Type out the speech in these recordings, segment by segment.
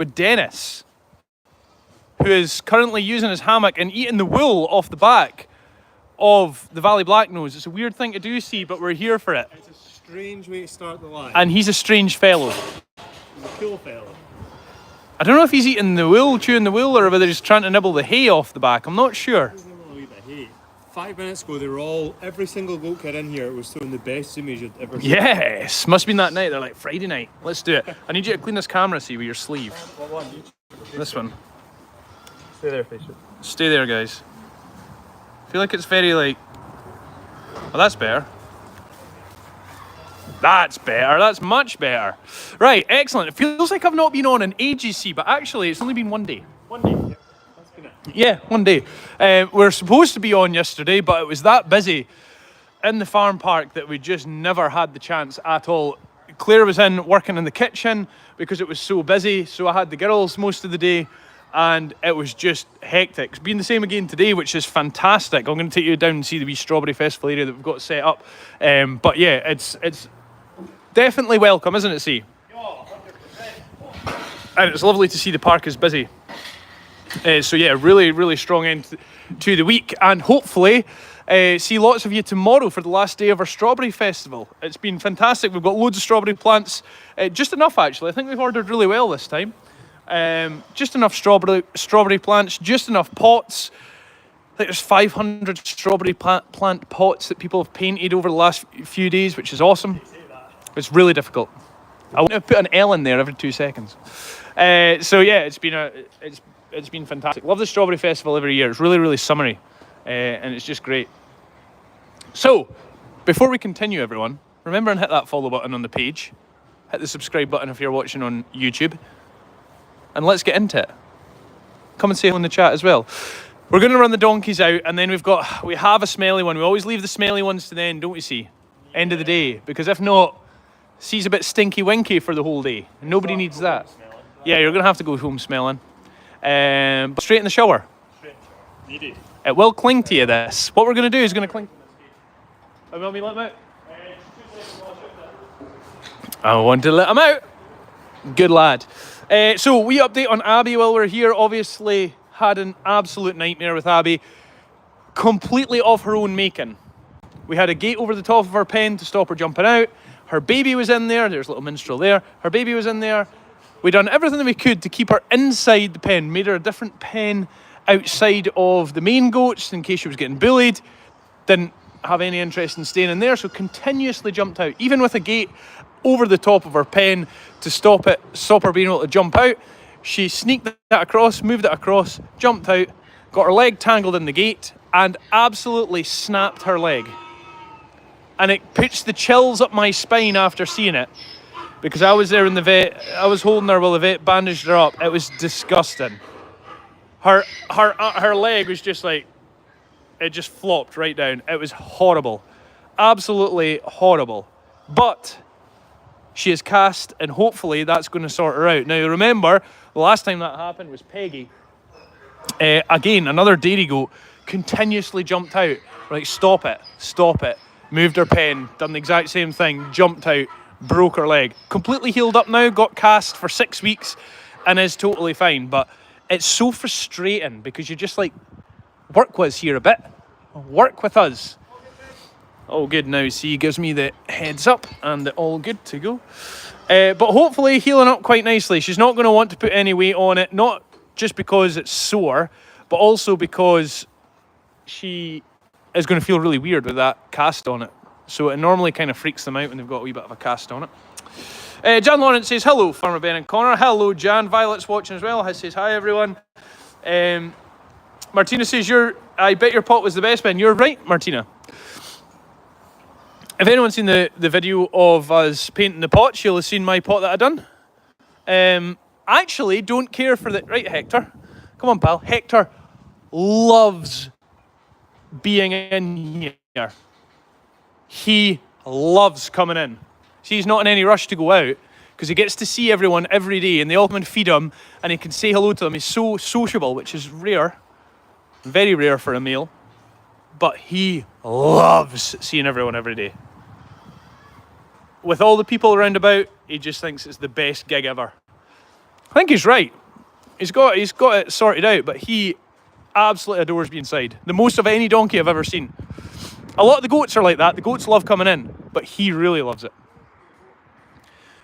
with Dennis, who is currently using his hammock and eating the wool off the back of the Valley Blacknose. It's a weird thing to do, see, but we're here for it. It's a strange way to start the line. And he's a strange fellow. He's a cool fellow. I don't know if he's eating the wool, chewing the wool, or whether he's trying to nibble the hay off the back. I'm not sure. 5 minutes ago, every single goat kid in here was showing the best image you'd ever seen. Yes, must have been that night. They're like, Friday night, let's do it. I need you to clean this camera, see, with your sleeve. What one? This one. Stay there, face it. Stay there, guys. I feel like it's very like... Oh, that's better. That's better. That's much better. Right, excellent. It feels like I've not been on in ages, see, but actually it's only been 1 day. 1 day. Yeah, that's good. Yeah, 1 day. We were supposed to be on yesterday, but it was that busy in the farm park that we just never had the chance at all. Claire was in working in the kitchen because it was so busy, so I had the girls most of the day, and it was just hectic. It's been the same again today, which is fantastic. I'm going to take you down and see the wee strawberry festival area that we've got set up. But yeah, it's definitely welcome, isn't it, C? Oh, 100%. And it's lovely to see the park is busy. So yeah, really, really strong end to the week, and hopefully see lots of you tomorrow for the last day of our strawberry festival. It's been fantastic. We've got loads of strawberry plants, just enough actually. I think we've ordered really well this time. Just enough strawberry plants, just enough pots. I think there's 500 strawberry plant pots that people have painted over the last few days, which is awesome. It's really difficult. I want to put an L in there every 2 seconds. So yeah, it's been fantastic. Love the strawberry festival every year. It's really, really summery, and it's just great. So, before we continue, everyone, remember and hit that follow button on the page. Hit the subscribe button if you're watching on YouTube. And let's get into it. Come and say hello in the chat as well. We're going to run the donkeys out, and then we have a smelly one. We always leave the smelly ones to the end, don't we, see? End of the day, because if not, C's a bit stinky winky for the whole day. Nobody needs that. Yeah, you're going to have to go home smelling. But straight in the shower. Needed. It will cling to you, this. What we're going to do is going to cling. Oh, you want me to let him out? I want to let him out. Good lad. So we update on Abby while we're here. Obviously had an absolute nightmare with Abby. Completely of her own making. We had a gate over the top of her pen to stop her jumping out. Her baby was in there. There's a little minstrel there. Her baby was in there. We done everything that we could to keep her inside the pen. Made her a different pen outside of the main goats in case she was getting bullied. Didn't have any interest in staying in there, so continuously jumped out. Even with a gate over the top of her pen to stop her being able to jump out, she sneaked that across, moved it across, jumped out, got her leg tangled in the gate, and absolutely snapped her leg. And it puts the chills up my spine after seeing it, because I was there in the vet. I was holding her while the vet bandaged her up. It was disgusting. Her leg was just like, it just flopped right down. It was horrible, absolutely horrible. But she is cast, and hopefully that's going to sort her out. Now remember, the last time that happened was Peggy. Again, another dairy goat continuously jumped out. We're like, stop it, stop it. Moved her pen, done the exact same thing, jumped out, broke her leg. Completely healed up now, got cast for 6 weeks, and is totally fine. But it's so frustrating because you're just like, work with us here a bit. Work with us. All good now. See, gives me the heads up and the all good to go. But hopefully healing up quite nicely. She's not going to want to put any weight on it, not just because it's sore, but also because she is going to feel really weird with that cast on it. So it normally kind of freaks them out when they've got a wee bit of a cast on it. Jan Lawrence says, hello, Farmer Ben and Connor. Hello, Jan. Violet's watching as well. Says, hi, everyone. Martina says, I bet your pot was the best, Ben. You're right, Martina. If anyone's seen the video of us painting the pots, you'll have seen my pot that I done. Actually, don't care for the... Right, Hector. Come on, pal. Hector loves being in here. He loves coming in. See, he's not in any rush to go out because he gets to see everyone every day and they all come and feed him and he can say hello to them. He's so sociable, which is rare. Very rare for a male. But he loves seeing everyone every day. With all the people around about, he just thinks it's the best gig ever. I think he's right. He's got it sorted out, but he absolutely adores being inside. The most of any donkey I've ever seen. A lot of the goats are like that. The goats love coming in, but he really loves it.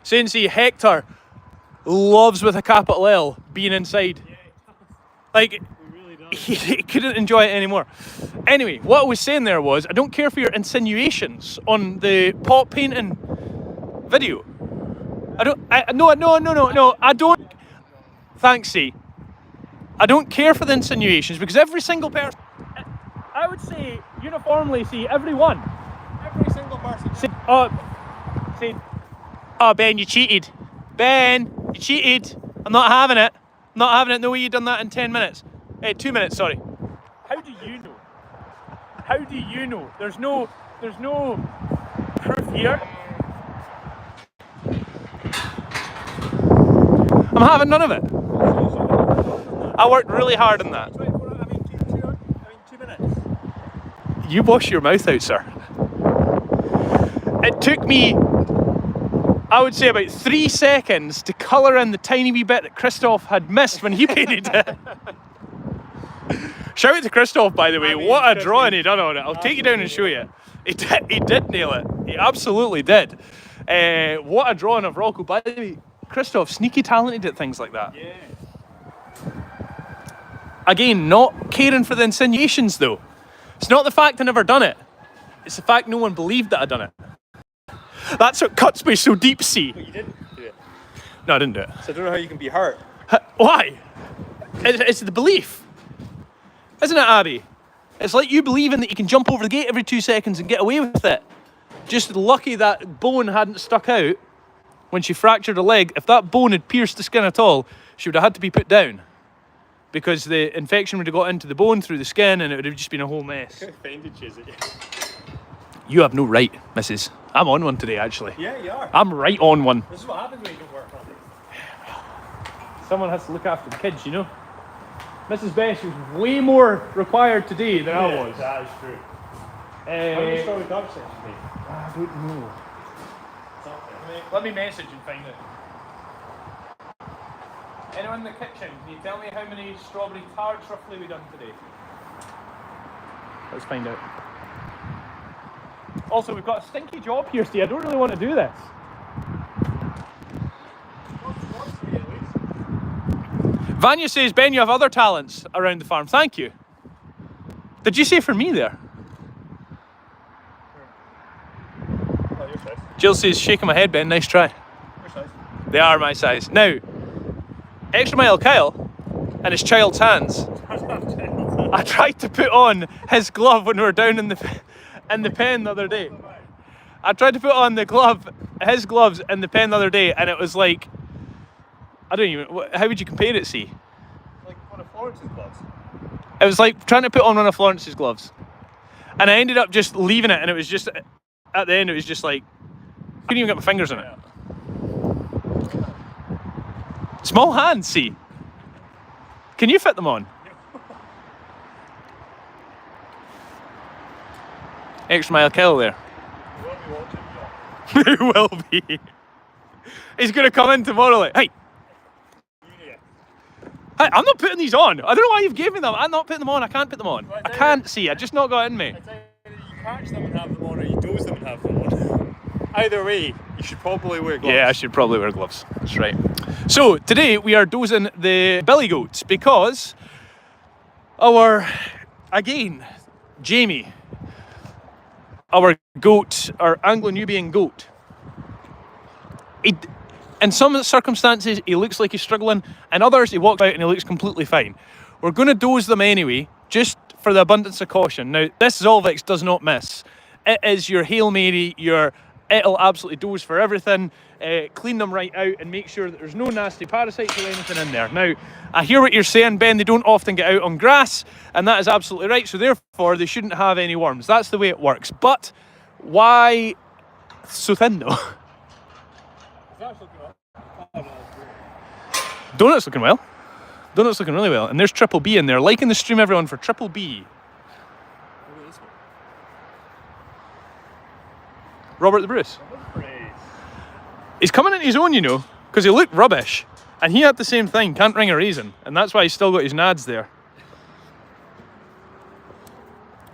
Saying see, Hector loves with a capital L being inside. Like, he couldn't enjoy it anymore. Anyway, what I was saying there was, I don't care for your insinuations on the pot painting video. No, I don't. Thanks, C. I don't care for the insinuations because every single person, I would say uniformly, see, every single person. Say, oh, Ben, you cheated. Ben, you cheated. I'm not having it. I'm not having it. No way you done that in 10 minutes. 2 minutes, sorry. How do you know? How do you know? There's no proof here. I'm having none of it. I worked really hard on that. 2 minutes. You wash your mouth out, sir. It took me, I would say, about 3 seconds to colour in the tiny wee bit that Christoph had missed when he painted it. Shout out to Christoph, by the way. What a drawing he done on it. I'll take you down and show you. He did nail it. He absolutely did. What a drawing of Rocco. By the way, Christoph, sneaky talented at things like that. Yeah. Again, not caring for the insinuations though. It's not the fact I never done it. It's the fact no one believed that I'd done it. That's what cuts me so deep, see. But you didn't do it. No, I didn't do it. So I don't know how you can be hurt. Why? It's the belief. Isn't it, Abby? It's like you believing that you can jump over the gate every 2 seconds and get away with it. Just lucky that bone hadn't stuck out when she fractured her leg. If that bone had pierced the skin at all, she would have had to be put down. Because the infection would have got into the bone through the skin and it would have just been a whole mess. How offended she is at you? You have no right, missus. I'm on one today, actually. Yeah, you are. I'm right on one. This is what happens when you don't work hard. Someone has to look after the kids, you know? Mrs. Bess was way more required today than I was. That is true. How many strawberry dark sets you made? I don't know. Let me message and find out. Anyone in the kitchen, can you tell me how many strawberry tarts roughly we done today? Let's find out. Also, we've got a stinky job here, Steve. I don't really want to do this. Vanya says, Ben, you have other talents around the farm. Thank you. Did you say for me there? Oh, your size. Jill says, shaking my head, Ben. Nice try. Your size. They are my size. Now, Extra Mile Kyle and his child's hands. I tried to put on his glove when we were down in the pen the other day. I tried to put on his gloves in the pen the other day, and it was like, I don't even, how would you compare it, see? Like one of Florence's gloves. It was like trying to put on one of Florence's gloves. And I ended up just leaving it, and it was just, at the end, it was just like, couldn't even get my fingers in it. Small hands, see? Can you fit them on? Extra Mile Kill there. He will be. He's going to come in tomorrow like, hey, I'm not putting these on. I don't know why you've given me them. I'm not putting them on. I can't put them on. I can't see. I just not got it in me. It's either you catch them and have them on, or you doze them and have them on. Either way, you should probably wear gloves. Yeah, I should probably wear gloves. That's right. So today we are dozing the billy goats because Jamie, our goat, our Anglo-Nubian goat, in some circumstances he looks like he's struggling, and others he walks out and he looks completely fine. We're going to doze them anyway, just for the abundance of caution. Now, this Zolvix does not miss. It is your Hail Mary, it'll absolutely doze for everything. Clean them right out and make sure that there's no nasty parasites or anything in there. Now, I hear what you're saying, Ben, they don't often get out on grass, and that is absolutely right, so therefore they shouldn't have any worms. That's the way it works. But why so thin though? Donut's looking well. Donut's looking really well. And there's Triple B in there. Liking the stream, everyone, for Triple B. Robert the Bruce. He's coming into his own, you know, because he looked rubbish. And he had the same thing, can't ring a raisin, and that's why he's still got his nads there.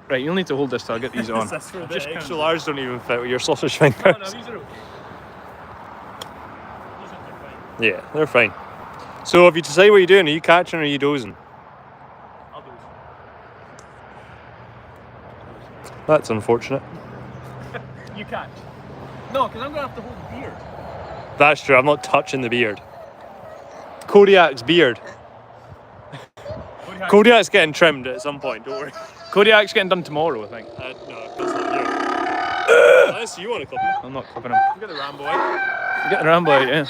Right, you'll need to hold this till I get these on. Just extra large don't even fit with your sausage fingers. No, these are okay. Yeah, they're fine. So if you decide what you're doing, are you catching or are you dozing? I'll do That's unfortunate. it. You catch. No, because I'm going to have to hold the beard. That's true, I'm not touching the beard. Kodiak's beard. Kodiak's getting trimmed at some point, don't worry. Kodiak's getting done tomorrow, I think. No, that's not you. Unless you want to clip him. I'm not clipping him. Get the Rambo out. Get the Rambo out, yeah.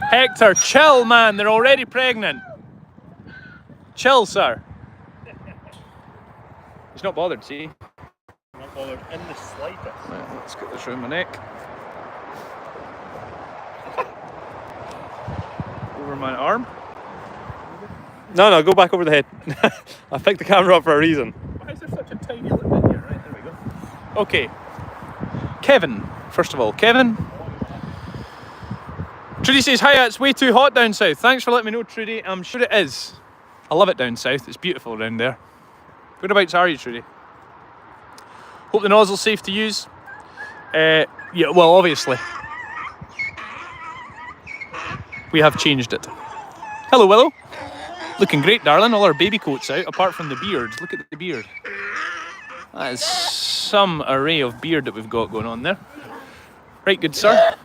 Hector, chill, man. They're already pregnant. Chill, sir. He's not bothered, see? Not bothered in the slightest. Right, let's get this around my neck. Over my arm. No, go back over the head. I picked the camera up for a reason. Why is there such a tiny little bit here? Right, there we go. Okay. Kevin, first of all. Kevin. Trudy says, hiya, it's way too hot down south. Thanks for letting me know, Trudy. I'm sure it is. I love it down south. It's beautiful around there. Whereabouts are you, Trudy? Hope the nozzle's safe to use. Yeah, well, obviously. We have changed it. Hello, Willow. Looking great, darling. All our baby coats out, apart from the beard. Look at the beard. That is some array of beard that we've got going on there. Right, good sir.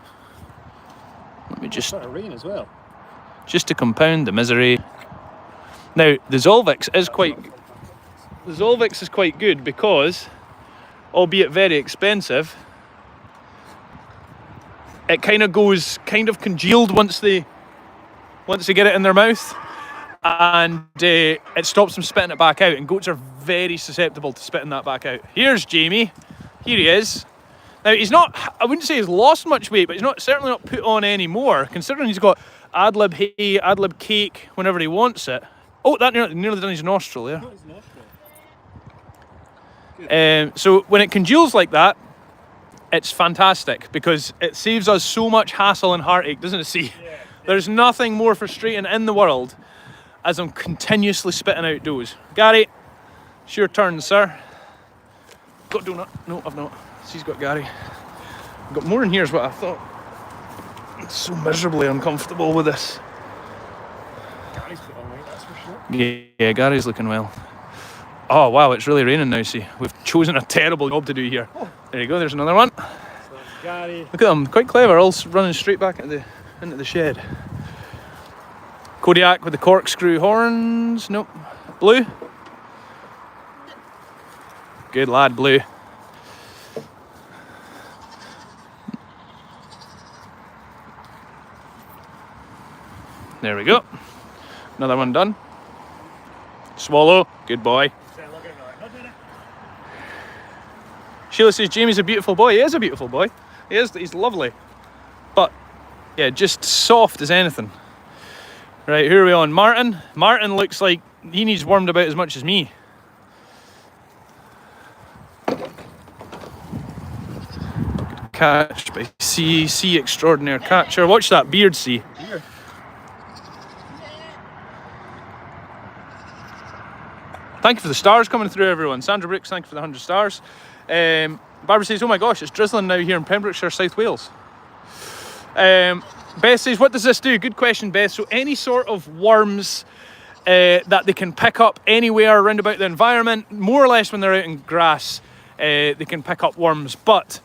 Let me just... rain as well. Just to compound the misery. Now, the Zolvix is quite... The Zolvix is quite good because, albeit very expensive, it kind of goes congealed once they get it in their mouth. And it stops them spitting it back out, and goats are very susceptible to spitting that back out. Here's Jamie. Here he is. Now he's not, I wouldn't say he's lost much weight, but he's certainly not put on any more, considering he's got ad lib hay, ad lib cake whenever he wants it. Oh, that nearly done his nostril there. So when it congeals like that, it's fantastic because it saves us so much hassle and heartache, doesn't it? See, there's nothing more frustrating in the world as I'm continuously spitting out does. Gary, it's your turn, sir. Got donut? No, I've not. She's got Gary. I've got more in here is what I thought. I'm so miserably uncomfortable with this. Gary's put on weight, that's for sure. Yeah, Gary's looking well. Oh wow, it's really raining now, see. We've chosen a terrible job to do here. There you go, there's another one. So Gary. Look at them, quite clever, all running straight back into the shed. Kodiak with the corkscrew horns. Nope. Blue. Good lad, Blue. There we go. Another one done. Swallow. Good boy. Sheila says Jamie's a beautiful boy. He is a beautiful boy. He is. He's lovely. But, yeah, just soft as anything. Right, who are we on? Martin. Martin looks like he needs warmed about as much as me. Good catch by C extraordinaire catcher. Watch that beard, C. Thank you for the stars coming through, everyone. Sandra Brooks, thank you for the 100 stars. Barbara says, oh my gosh, it's drizzling now here in Pembrokeshire, South Wales. Beth says, what does this do? Good question, Beth. So any sort of worms that they can pick up anywhere around about the environment, more or less when they're out in grass, they can pick up worms. But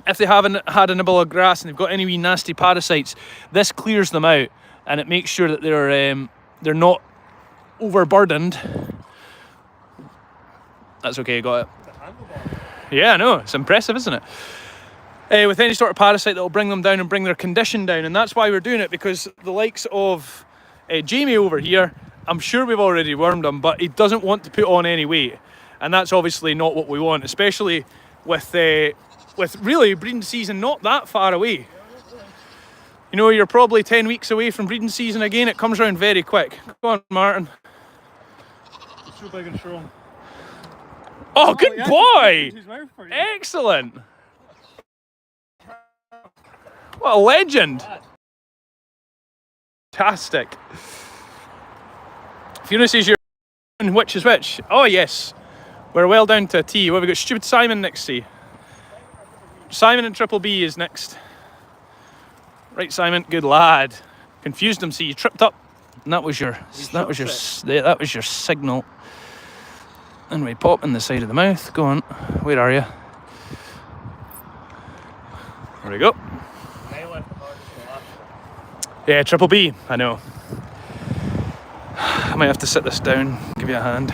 if they haven't had a nibble of grass and they've got any wee nasty parasites, this clears them out and it makes sure that they're not overburdened. That's okay, I got it. Yeah, I know, it's impressive, isn't it? With any sort of parasite that will bring them down and bring their condition down, and that's why we're doing it, because the likes of Jamie over here, I'm sure we've already wormed him, but he doesn't want to put on any weight, and that's obviously not what we want, especially with really breeding season not that far away. You know, you're probably 10 weeks away from breeding season again. It comes around very quick. Go on, Martin. It's so big and strong. Oh, good boy! Excellent. What a legend. Fantastic. Fiona says you're which is which? Oh yes. We're well down to a T. Well, we've got Stupid Simon next to you. Simon and Triple B is next. Right, Simon, good lad. Confused him, see you tripped up. And that was your signal. And we pop in the side of the mouth. Go on. Where are you? There we go. Yeah, Triple B, I know. I might have to sit this down, give you a hand.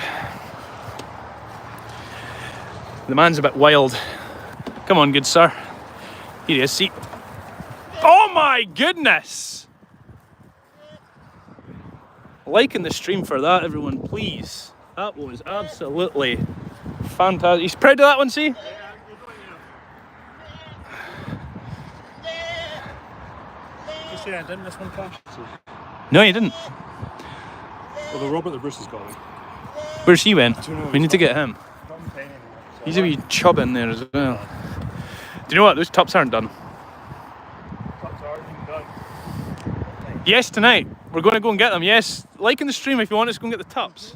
The man's a bit wild. Come on, good sir. Here he is, see. Oh my goodness! Liking the stream for that, everyone, please. That was absolutely fantastic. He's proud of that one, see? I didn't this one crash. No, you didn't. Well, the Robert the Bruce has got him. Where's he went? We need to get him. He's a wee chub in there as well. Do you know what? Those tups aren't done. Tups aren't done. Yes, tonight. We're going to go and get them. Yes. Like in the stream if you want us to go and get the tups.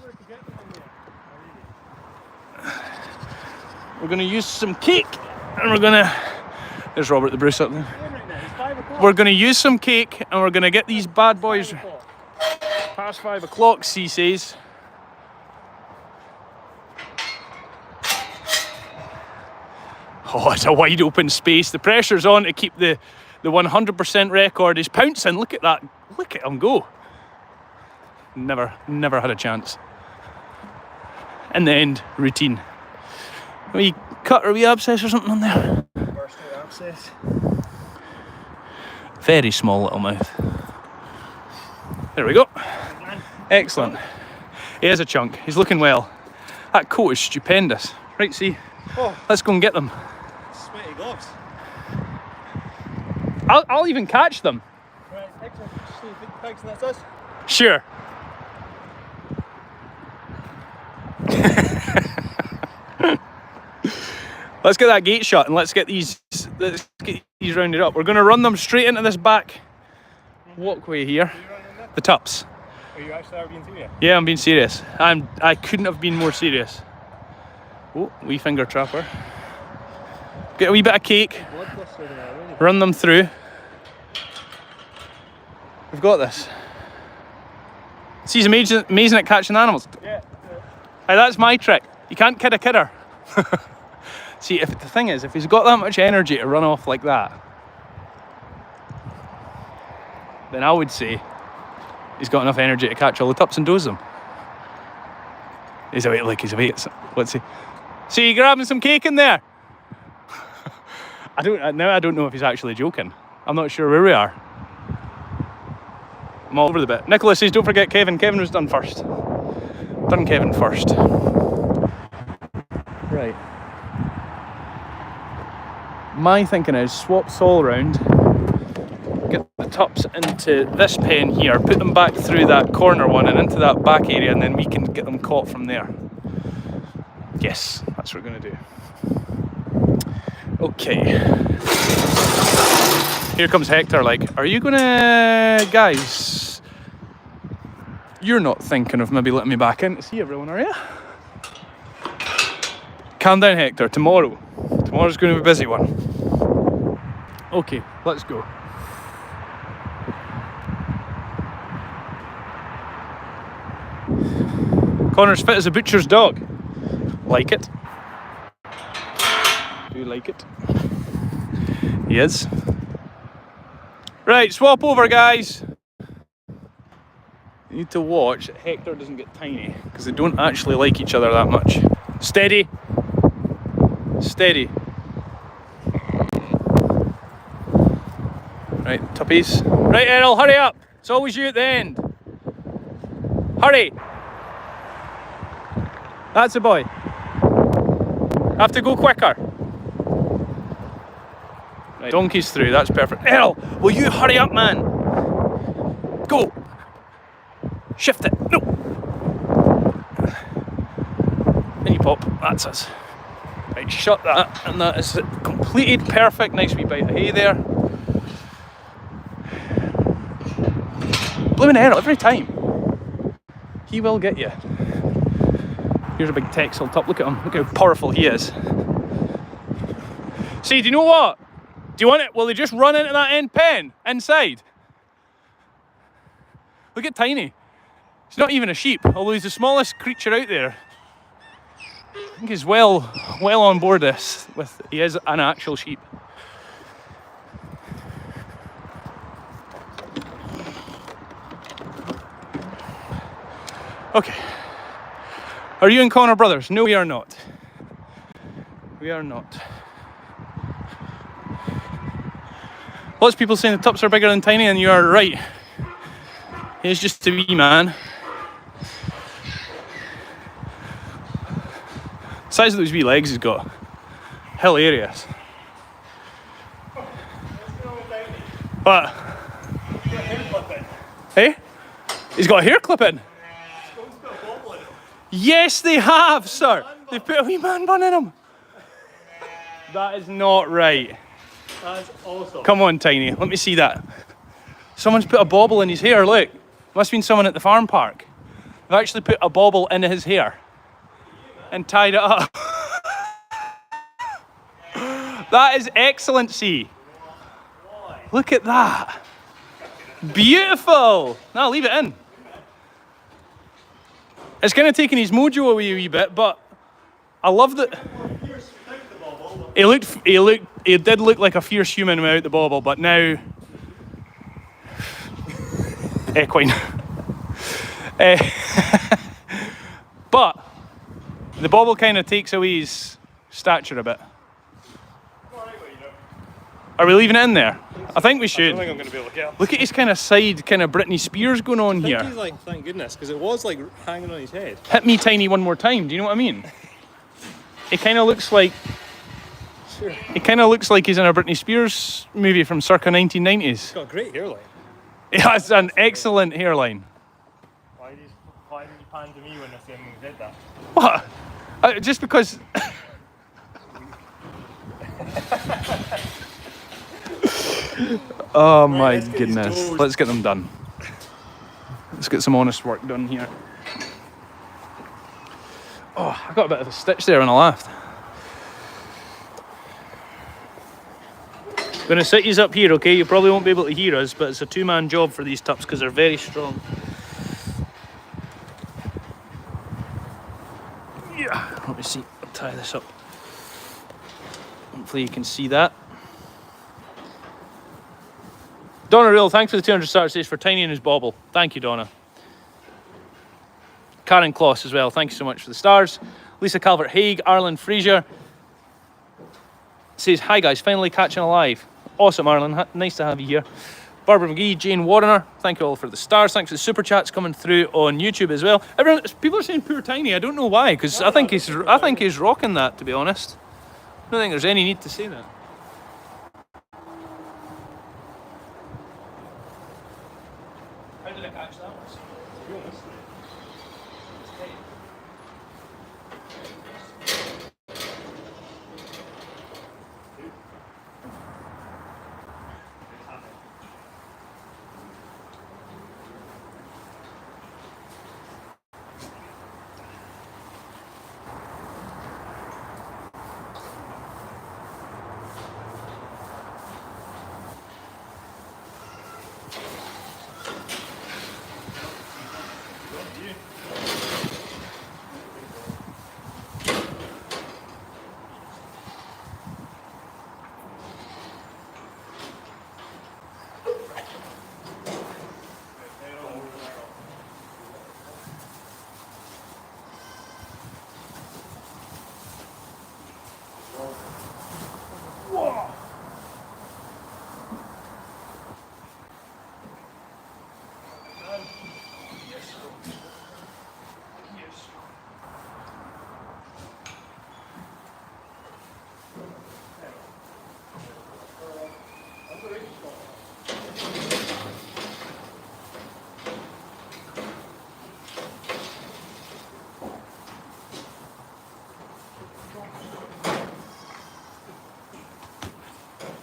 We're going to use some cake. And we're going to... There's Robert the Bruce up there. We're going to use some cake and we're going to get these bad boys past 5 o'clock, C says. Oh, it's a wide open space. The pressure's on to keep the 100% record. He's pouncing. Look at that. Look at him go. Never had a chance. In the end, routine. A wee cut or a wee abscess or something on there. First abscess. Very small little mouth. There we go. Excellent. He is a chunk. He's looking well. That coat is stupendous. Right, see? Oh. Let's go and get them. Sweaty gloves. I'll even catch them. Right, excellent. See big pigs and that's us. Sure. Let's get that gate shut and let's get these rounded up. We're going to run them straight into this back walkway here. The tups. Are you actually being serious? Yeah, I'm being serious. I couldn't have been more serious. Oh, wee finger trapper. Get a wee bit of cake. Run them through. We've got this. See, he's amazing at catching animals. Yeah. Hey, that's my trick. You can't kid a kidder. See, the thing is, if he's got that much energy to run off like that, then I would say he's got enough energy to catch all the tups and dose them. He's away. Let's see. See, grabbing some cake in there. I don't know if he's actually joking. I'm not sure where we are. I'm all over the bit. Nicholas says, don't forget Kevin. Kevin was done first. Done Kevin first. Right. My thinking is swap Sol around, get the tups into this pen here, put them back through that corner one and into that back area, and then we can get them caught from there. Yes, that's what we're going to do. Okay. Here comes Hector, like, are you going to... Guys, you're not thinking of maybe letting me back in to see everyone, are you? Calm down, Hector. Tomorrow's going to be a busy one. Okay, let's go. Connor's fit as a butcher's dog. Like it. Do you like it? He is. Right, swap over, guys. You need to watch that Hector doesn't get tiny, because they don't actually like each other that much. Steady. Steady. Right, tuppies. Right, Errol, hurry up. It's always you at the end. Hurry. That's a boy. Have to go quicker. Right, donkey's through, that's perfect. Errol, will you hurry up, man? Go. Shift it. No. Then you pop. That's us. Right, shut that, and that is it. Completed. Perfect. Nice wee bite of hay there. Blooming hell, every time. He will get you. Here's a big Texel tup. Look at him. Look how powerful he is. See, do you know what? Do you want it? Will they just run into that end pen inside? Look at Tiny. He's not even a sheep, although he's the smallest creature out there. I think he's well on board this. He is an actual sheep. Okay. Are you and Connor brothers? No, we are not. We are not. Lots of people saying the tups are bigger than Tiny, and you are right. He's just a wee man. The size of those wee legs he's got. Hilarious. What? Hey? He's got a hair clip in. Yes, they have, sir. They put a wee man bun in him. That is not right. That's awesome. Come on, Tiny. Let me see that. Someone's put a bauble in his hair. Look. Must have been someone at the farm park. They've actually put a bauble in his hair and tied it up. That is excellency. Look at that. Beautiful. Now leave it in. It's kind of taking his mojo away a wee bit, but I love that. He did look like a fierce human without the bauble, but now equine. But the bauble kind of takes away his stature a bit. Are we leaving it in there? I think we should. I don't think I'm going to be able to get him. Look at his kind of side, kind of Britney Spears going on I think here. he's like, thank goodness, because it was like hanging on his head. Hit me, Tiny, one more time. Do you know what I mean? It kind of looks like. Sure. It kind of looks like he's in a Britney Spears movie from circa 1990s. He's got a great hairline. It has an excellent hairline. Why did you pan to me when I said he did that? What? Just because. Oh my goodness. Let's get them done. Let's get some honest work done here. Oh, I got a bit of a stitch there when I laughed. Gonna sit yous up here, okay? You probably won't be able to hear us, but it's a two-man job for these tups because they're very strong. Yeah, let me see. I'll tie this up. Hopefully you can see that. Donna Real, thanks for the 200 stars. Says for Tiny and his bauble. Thank you, Donna. Karen Kloss as well. Thank you so much for the stars. Lisa Calvert-Haig, Arlen Fraser says, hi guys, finally catching alive. Awesome, Arlen. Nice to have you here. Barbara McGee, Jane Warner, thank you all for the stars. Thanks for the super chats coming through on YouTube as well. Everyone, people are saying poor Tiny. I don't know why, because I think he's rocking that, to be honest. I don't think there's any need to say that. How did I catch that one? To be honest.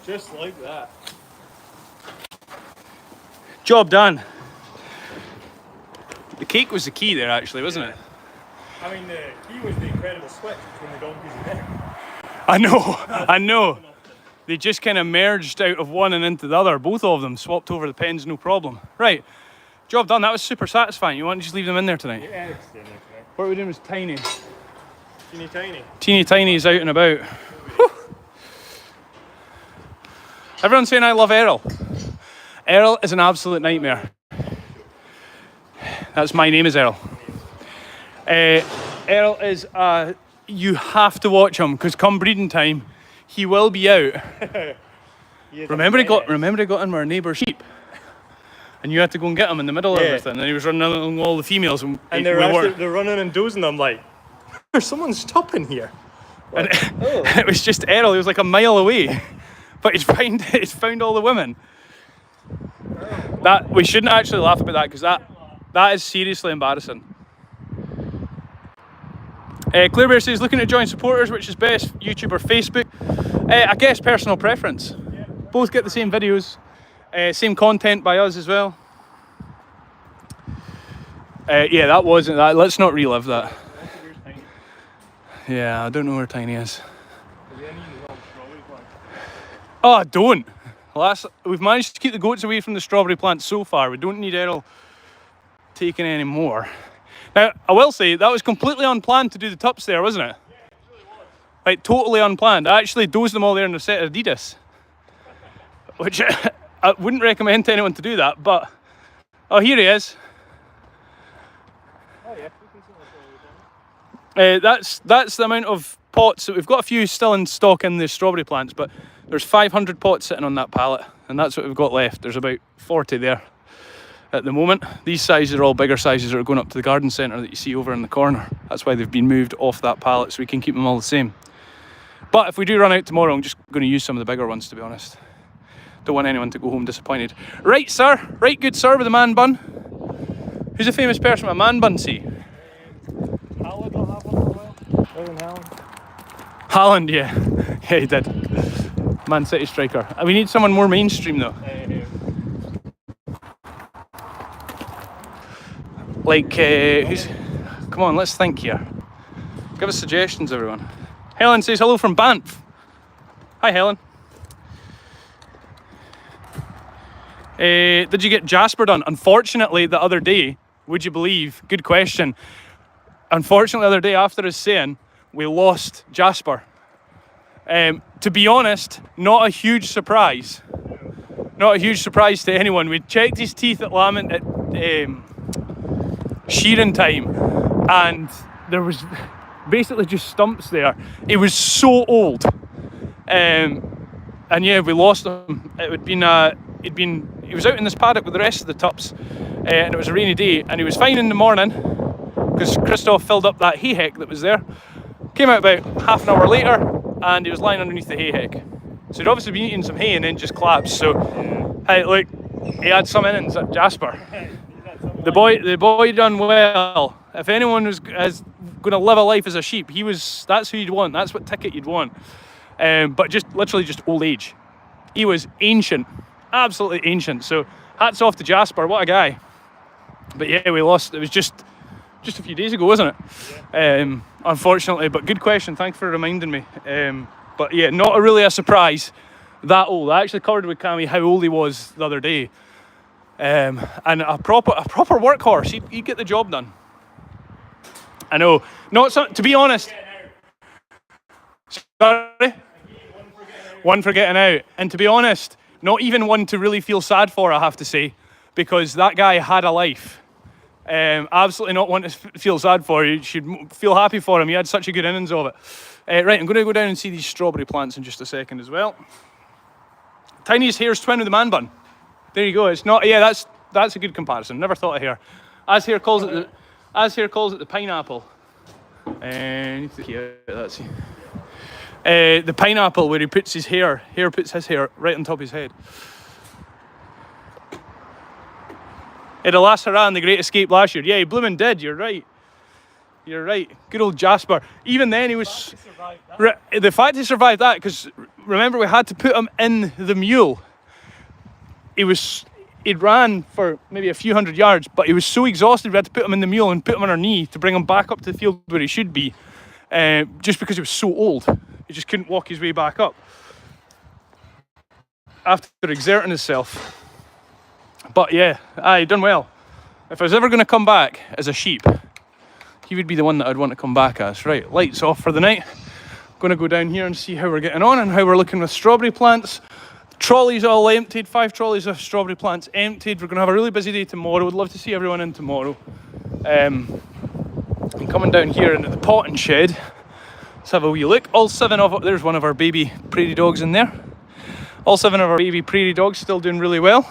Just like that. Job done. The cake was the key there, actually, wasn't it? I mean, the key was the incredible switch between the donkeys and them. I know. They just kind of merged out of one and into the other. Both of them swapped over the pens, no problem. Right, job done. That was super satisfying. You want to just leave them in there tonight? Yeah, it's staying there tonight. What we're doing was tiny. Teeny tiny. Teeny tiny is out and about. Whew. Everyone's saying I love Errol. Errol is an absolute nightmare. That's my name is Errol. Errol is you have to watch him because come breeding time, he will be out. Remember he got in with our neighbour's sheep, and you had to go and get him in the middle of everything, and he was running along all the females, and they're running and dozing. I'm like, there's someone stopping here. And it was just Errol. He was like a mile away, but he's found all the women. That we shouldn't actually laugh about that because that is seriously embarrassing. Claire Bear says looking to join supporters, which is best, YouTube or Facebook? I guess personal preference. Both get the same videos, same content by us as well. Yeah, that wasn't that. Let's not relive that. Yeah, I don't know where Tiny is. Oh, don't. We've managed to keep the goats away from the strawberry plants so far. We don't need Errol taking any more. Now, I will say, that was completely unplanned to do the tups there, wasn't it? Yeah, it really was. Like, totally unplanned. I actually dozed them all there in a set of Adidas. Which, I wouldn't recommend to anyone to do that, but... Oh, here he is. Oh, yeah. That's the amount of pots. We've got a few still in stock in the strawberry plants, but there's 500 pots sitting on that pallet, and that's what we've got left. There's about 40 there at the moment. These sizes are all bigger sizes that are going up to the garden centre that you see over in the corner. That's why they've been moved off that pallet so we can keep them all the same. But if we do run out tomorrow, I'm just going to use some of the bigger ones, to be honest. Don't want anyone to go home disappointed. Right, sir. Right, good sir, with a man bun. Who's a famous person with a man bun, see? Haaland will have one for a while. Erling Haaland. Haaland, yeah. Yeah, he did. Man City striker. We need someone more mainstream, though. Like, who's... Come on, let's think here. Give us suggestions, everyone. Helen says hello from Banff. Hi, Helen. Did you get Jasper done? Unfortunately, the other day, would you believe? Good question. Unfortunately, the other day, after his saying, we lost Jasper. To be honest, not a huge surprise. Not a huge surprise to anyone. We checked his teeth at lambing at shearing time, and there was basically just stumps there. He was so old, and yeah, we lost him. He was out in this paddock with the rest of the tups, and it was a rainy day, and he was fine in the morning because Christoph filled up that hay heck that was there. Came out about half an hour later, and he was lying underneath the hay heck. So he'd obviously been eating some hay and then just collapsed. So, hey, look, he had some innings at Jasper. The boy done well. If anyone is going to live a life as a sheep, that's who you'd want. That's what ticket you'd want. But literally just old age. He was ancient, absolutely ancient. So hats off to Jasper, what a guy. But yeah, we lost. It was just a few days ago, wasn't it? Yeah. Unfortunately, but good question. Thanks for reminding me. But yeah, not really a surprise. That old. I actually covered with Cammy how old he was the other day. And a proper workhorse. He'd get the job done. I know. To be honest. Sorry? One for getting out. And to be honest, not even one to really feel sad for, I have to say, because that guy had a life. Absolutely not one to feel sad for. You should feel happy for him. He had such a good innings of it. Right, I'm going to go down and see these strawberry plants in just a second as well. Tiny's hair's twin with the man bun. There you go. It's not. Yeah, that's a good comparison. Never thought of hair. As hair calls it the pineapple. And that's the pineapple where he puts his hair. Puts his hair right on top of his head. It Alas Haran, the Great Escape last year. Yeah, he blooming did. You're right. Good old Jasper. Even then, he was. The fact he survived that, because remember we had to put him in the mule. He He'd ran for maybe a few hundred yards, but he was so exhausted we had to put him in the mule and put him on our knee to bring him back up to the field where he should be, just because he was so old. He just couldn't walk his way back up after exerting himself. But yeah, he done well. If I was ever going to come back as a sheep, he would be the one that I'd want to come back as. Right, lights off for the night. Going to go down here and see how we're getting on and how we're looking with strawberry plants. Trolleys all emptied, 5 trolleys of strawberry plants emptied. We're going to have a really busy day tomorrow. Would love to see everyone in tomorrow. I'm coming down here into the potting shed. Let's have a wee look. All 7 of, there's one of our baby prairie dogs in there. All 7 of our baby prairie dogs still doing really well.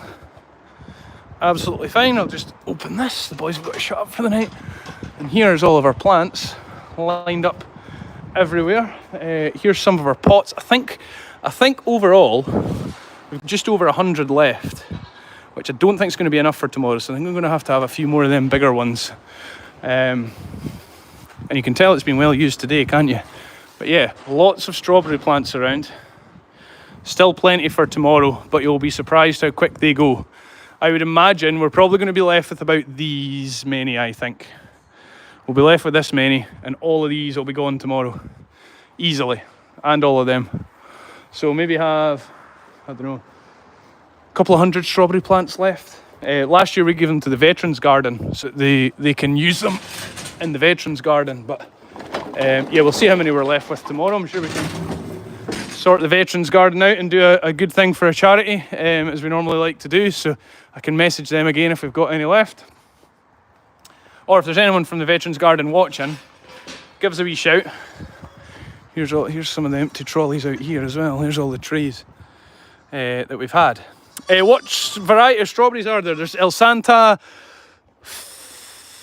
Absolutely fine. I'll just open this. The boys have got to shut up for the night. And here's all of our plants lined up everywhere. Here's some of our pots. I think overall we've just over 100 left, which I don't think is going to be enough for tomorrow. So I think I'm going to have a few more of them bigger ones. And you can tell it's been well used today, can't you? But yeah, lots of strawberry plants around. Still plenty for tomorrow, but you'll be surprised how quick they go. I would imagine we're probably going to be left with about these many, I think. We'll be left with this many, and all of these will be gone tomorrow. Easily. And all of them. So maybe have, I don't know, a couple of 100 strawberry plants left. Last year we gave them to the Veterans Garden, so they can use them in the Veterans Garden. But yeah, we'll see how many we're left with tomorrow. I'm sure we can sort the Veterans Garden out and do a good thing for a charity, as we normally like to do. So I can message them again if we've got any left. Or if there's anyone from the Veterans Garden watching, give us a wee shout. Here's some of the empty trolleys out here as well. Here's all the trees that we've had. What variety of strawberries are there? There's El Santa,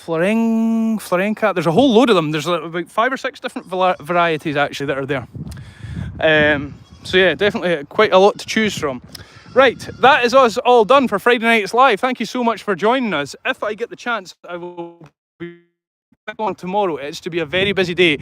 Florenca. There's a whole load of them. There's about 5 or 6 different varieties actually that are there. So yeah, definitely quite a lot to choose from. Right, that is us all done for Friday Nights Live. Thank you so much for joining us. If I get the chance, I will be back on tomorrow. It's to be a very busy day,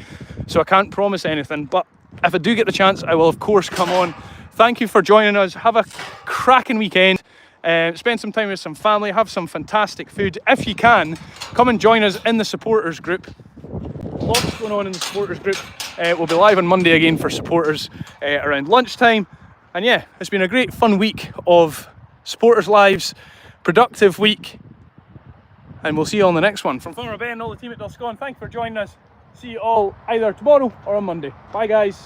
so I can't promise anything. But if I do get the chance, I will of course come on. Thank you for joining us. Have a cracking weekend. Spend some time with some family. Have some fantastic food. If you can, come and join us in the supporters group. Lots going on in the supporters group. We'll be live on Monday again for supporters around lunchtime. And yeah, it's been a great fun week of supporters lives, productive week, and we'll see you on the next one. From Farmer Ben and all the team at Dulscon, thank you for joining us. See you all either tomorrow or on Monday. Bye guys.